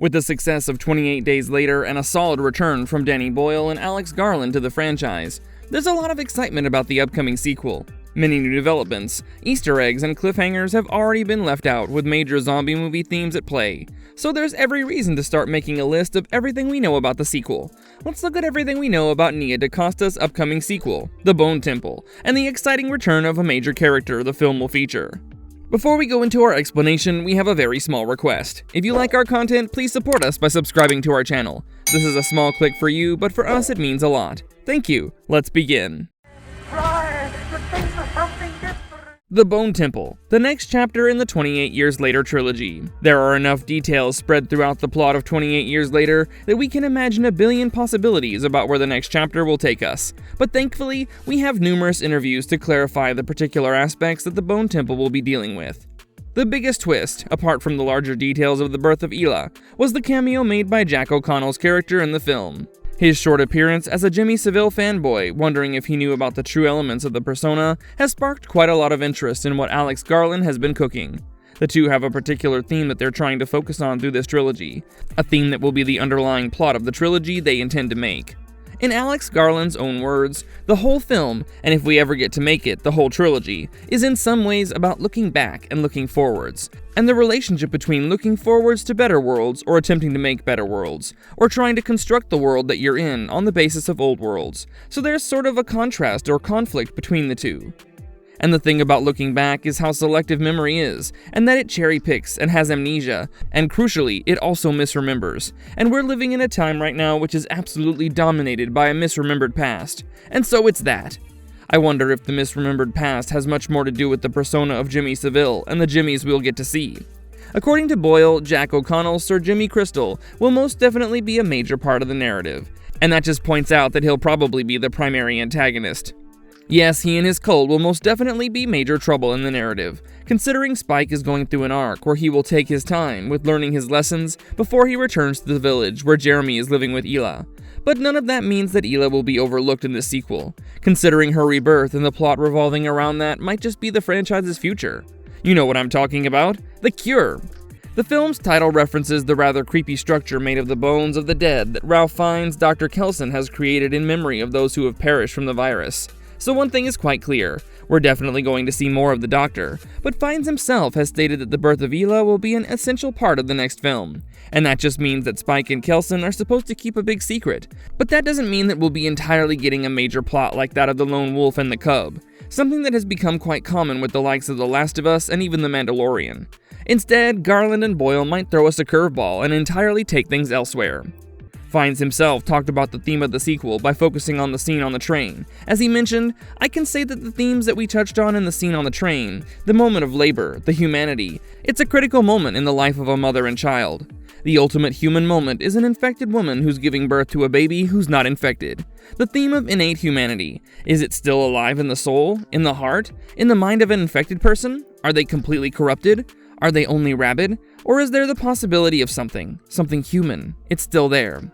With the success of 28 Days Later and a solid return from Danny Boyle and Alex Garland to the franchise, there's a lot of excitement about the upcoming sequel. Many new developments, Easter eggs, and cliffhangers have already been left out with major zombie movie themes at play, so there's every reason to start making a list of everything we know about the sequel. Let's look at everything we know about Nia DaCosta's upcoming sequel, The Bone Temple, and the exciting return of a major character the film will feature. Before we go into our explanation, we have a very small request. If you like our content, please support us by subscribing to our channel. This is a small click for you, but for us it means a lot. Thank you. Let's begin. The Bone Temple, the next chapter in the 28 Years Later trilogy. There are enough details spread throughout the plot of 28 Years Later that we can imagine a billion possibilities about where the next chapter will take us. But thankfully, we have numerous interviews to clarify the particular aspects that the Bone Temple will be dealing with. The biggest twist, apart from the larger details of the birth of Hila, was the cameo made by Jack O'Connell's character in the film. His short appearance as a Jimmy Savile fanboy, wondering if he knew about the true elements of the persona, has sparked quite a lot of interest in what Alex Garland has been cooking. The two have a particular theme that they're trying to focus on through this trilogy, a theme that will be the underlying plot of the trilogy they intend to make. In Alex Garland's own words, the whole film, and if we ever get to make it, the whole trilogy, is in some ways about looking back and looking forwards, and the relationship between looking forwards to better worlds or attempting to make better worlds, or trying to construct the world that you're in on the basis of old worlds. So there's sort of a contrast or conflict between the two. And the thing about looking back is how selective memory is, and that it cherry picks and has amnesia, and crucially, it also misremembers. And we're living in a time right now which is absolutely dominated by a misremembered past. And so it's that. I wonder if the misremembered past has much more to do with the persona of Jimmy Savile and the Jimmys we'll get to see. According to Boyle, Jack O'Connell's Sir Jimmy Crystal will most definitely be a major part of the narrative. And that just points out that he'll probably be the primary antagonist. Yes, he and his cult will most definitely be major trouble in the narrative, considering Spike is going through an arc where he will take his time with learning his lessons before he returns to the village where Jeremy is living with Hila. But none of that means that Hila will be overlooked in this sequel, considering her rebirth and the plot revolving around that might just be the franchise's future. You know what I'm talking about? The Cure! The film's title references the rather creepy structure made of the bones of the dead that Ralph Fiennes' Dr. Kelson has created in memory of those who have perished from the virus. So one thing is quite clear, we're definitely going to see more of the Doctor, but Fiennes himself has stated that the birth of Hila will be an essential part of the next film, and that just means that Spike and Kelson are supposed to keep a big secret, but that doesn't mean that we'll be entirely getting a major plot like that of the Lone Wolf and the Cub, something that has become quite common with the likes of The Last of Us and even The Mandalorian. Instead, Garland and Boyle might throw us a curveball and entirely take things elsewhere. Fiennes himself talked about the theme of the sequel by focusing on the scene on the train. As he mentioned, I can say that the themes that we touched on in the scene on the train, the moment of labor, the humanity, it's a critical moment in the life of a mother and child. The ultimate human moment is an infected woman who's giving birth to a baby who's not infected. The theme of innate humanity. Is it still alive in the soul, in the heart, in the mind of an infected person? Are they completely corrupted? Are they only rabid? Or is there the possibility of something human? It's still there.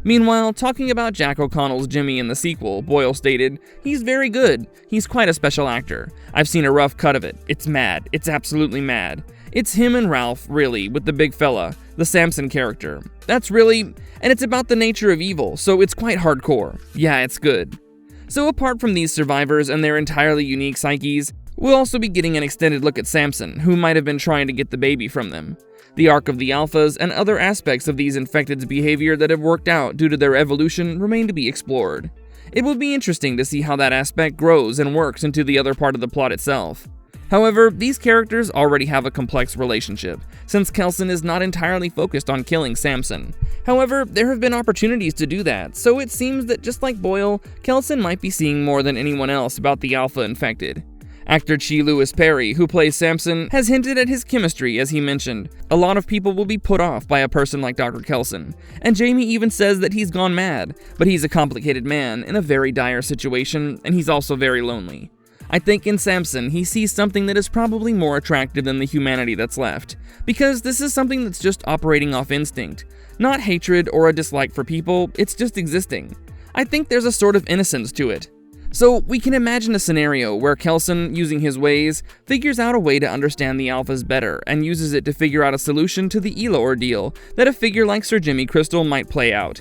Meanwhile, talking about Jack O'Connell's Jimmy in the sequel, Boyle stated, "He's very good. He's quite a special actor. I've seen a rough cut of it. It's mad. It's absolutely mad. It's him and Ralph, really, with the big fella, the Samson character. And it's about the nature of evil, so it's quite hardcore. Yeah, it's good." So apart from these survivors and their entirely unique psyches, we'll also be getting an extended look at Samson, who might have been trying to get the baby from them. The arc of the Alphas and other aspects of these infecteds' behavior that have worked out due to their evolution remain to be explored. It will be interesting to see how that aspect grows and works into the other part of the plot itself. However, these characters already have a complex relationship, since Kelson is not entirely focused on killing Samson. However, there have been opportunities to do that, so it seems that just like Boyle, Kelson might be seeing more than anyone else about the Alpha infected. Actor Chi Lewis Perry, who plays Samson, has hinted at his chemistry as he mentioned. A lot of people will be put off by a person like Dr. Kelson, and Jamie even says that he's gone mad, but he's a complicated man in a very dire situation, and he's also very lonely. I think in Samson, he sees something that is probably more attractive than the humanity that's left, because this is something that's just operating off instinct. Not hatred or a dislike for people, it's just existing. I think there's a sort of innocence to it. So we can imagine a scenario where Kelson, using his ways, figures out a way to understand the Alphas better and uses it to figure out a solution to the Ela ordeal that a figure like Sir Jimmy Crystal might play out.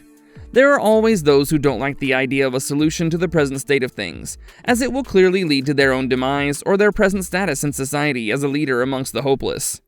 There are always those who don't like the idea of a solution to the present state of things, as it will clearly lead to their own demise or their present status in society as a leader amongst the hopeless.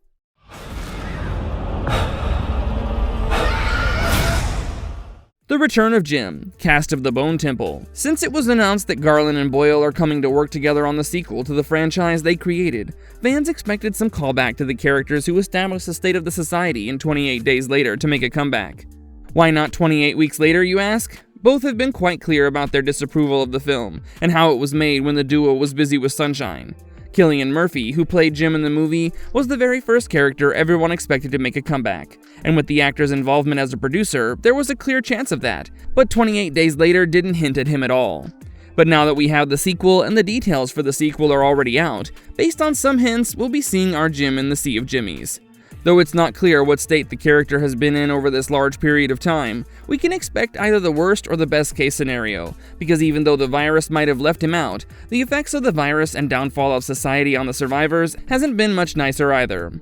The return of Jim, cast of the Bone Temple. Since it was announced that Garland and Boyle are coming to work together on the sequel to the franchise they created, fans expected some callback to the characters who established the state of the society in 28 Days Later to make a comeback. Why not 28 weeks later, you ask? Both have been quite clear about their disapproval of the film, and how it was made when the duo was busy with Sunshine. Cillian Murphy, who played Jim in the movie, was the very first character everyone expected to make a comeback, and with the actor's involvement as a producer, there was a clear chance of that, but 28 Days Later didn't hint at him at all. But now that we have the sequel and the details for the sequel are already out, based on some hints, we'll be seeing our Jim in the Sea of Jimmies. Though it's not clear what state the character has been in over this large period of time, we can expect either the worst or the best case scenario, because even though the virus might have left him out, the effects of the virus and downfall of society on the survivors hasn't been much nicer either.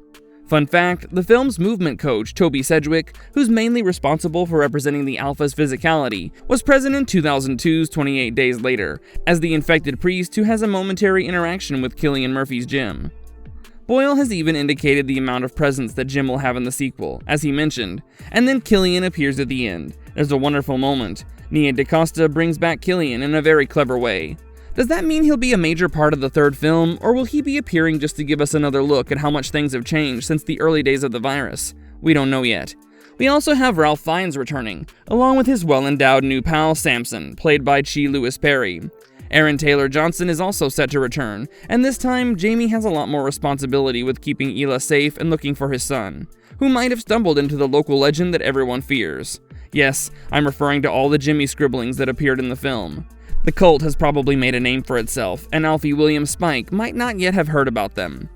Fun fact, the film's movement coach, Toby Sedgwick, who's mainly responsible for representing the Alpha's physicality, was present in 2002's 28 Days Later, as the infected priest who has a momentary interaction with Cillian Murphy's Jim. Boyle has even indicated the amount of presence that Jim will have in the sequel, as he mentioned, and then Cillian appears at the end. There's a wonderful moment. Nia DaCosta brings back Cillian in a very clever way. Does that mean he'll be a major part of the third film, or will he be appearing just to give us another look at how much things have changed since the early days of the virus? We don't know yet. We also have Ralph Fiennes returning, along with his well-endowed new pal Samson, played by Chi Lewis Perry. Aaron Taylor Johnson is also set to return, and this time Jamie has a lot more responsibility with keeping Ela safe and looking for his son, who might have stumbled into the local legend that everyone fears. Yes, I'm referring to all the Jimmy scribblings that appeared in the film. The cult has probably made a name for itself, and Alfie William Spike might not yet have heard about them.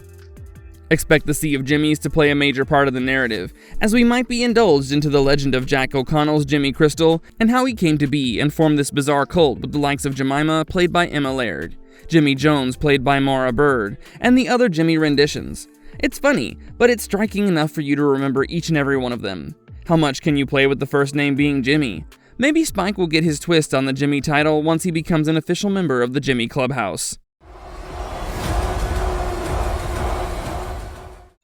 Expect the Sea of Jimmies to play a major part of the narrative, as we might be indulged into the legend of Jack O'Connell's Jimmy Crystal and how he came to be and formed this bizarre cult with the likes of Jemima, played by Emma Laird, Jimmy Jones, played by Maura Bird, and the other Jimmy renditions. It's funny, but it's striking enough for you to remember each and every one of them. How much can you play with the first name being Jimmy? Maybe Spike will get his twist on the Jimmy title once he becomes an official member of the Jimmy Clubhouse.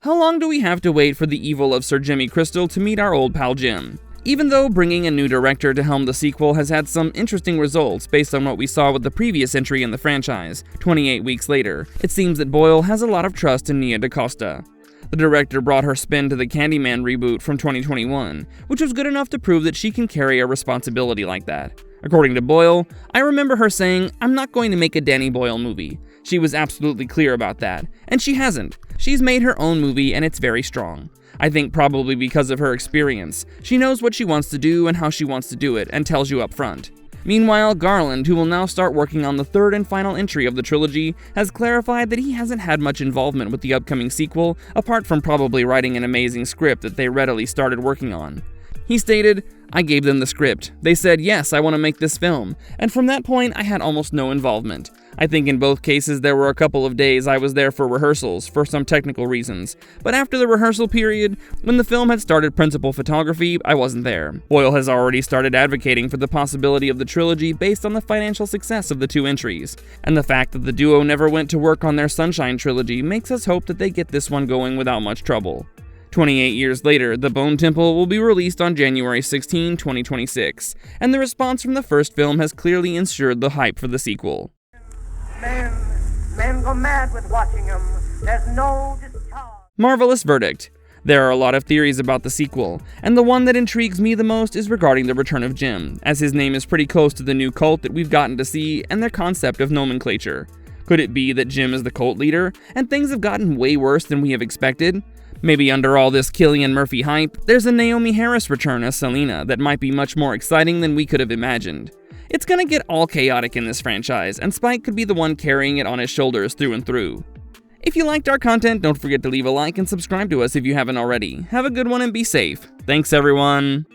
How long do we have to wait for the evil of Sir Jimmy Crystal to meet our old pal Jim? Even though bringing a new director to helm the sequel has had some interesting results based on what we saw with the previous entry in the franchise, 28 weeks later, it seems that Boyle has a lot of trust in Nia DaCosta. The director brought her spin to the Candyman reboot from 2021, which was good enough to prove that she can carry a responsibility like that. According to Boyle, I remember her saying, "I'm not going to make a Danny Boyle movie." She was absolutely clear about that, and she hasn't. She's made her own movie and it's very strong. I think probably because of her experience. She knows what she wants to do and how she wants to do it, and tells you up front. Meanwhile, Garland, who will now start working on the third and final entry of the trilogy, has clarified that he hasn't had much involvement with the upcoming sequel, apart from probably writing an amazing script that they readily started working on. He stated, "I gave them the script. They said, yes, I want to make this film. And from that point, I had almost no involvement. I think in both cases there were a couple of days I was there for rehearsals, for some technical reasons. But after the rehearsal period, when the film had started principal photography, I wasn't there." Boyle has already started advocating for the possibility of the trilogy based on the financial success of the two entries. And the fact that the duo never went to work on their Sunshine trilogy makes us hope that they get this one going without much trouble. 28 years later, The Bone Temple will be released on January 16, 2026, and the response from the first film has clearly ensured the hype for the sequel. Men go mad with watching them. There's no discharge. Marvelous verdict. There are a lot of theories about the sequel, and the one that intrigues me the most is regarding the return of Jim, as his name is pretty close to the new cult that we've gotten to see and their concept of nomenclature. Could it be that Jim is the cult leader, and things have gotten way worse than we have expected? Maybe under all this Cillian Murphy hype, there's a Naomi Harris return as Selena that might be much more exciting than we could have imagined. It's gonna get all chaotic in this franchise, and Spike could be the one carrying it on his shoulders through and through. If you liked our content, don't forget to leave a like and subscribe to us if you haven't already. Have a good one and be safe. Thanks everyone.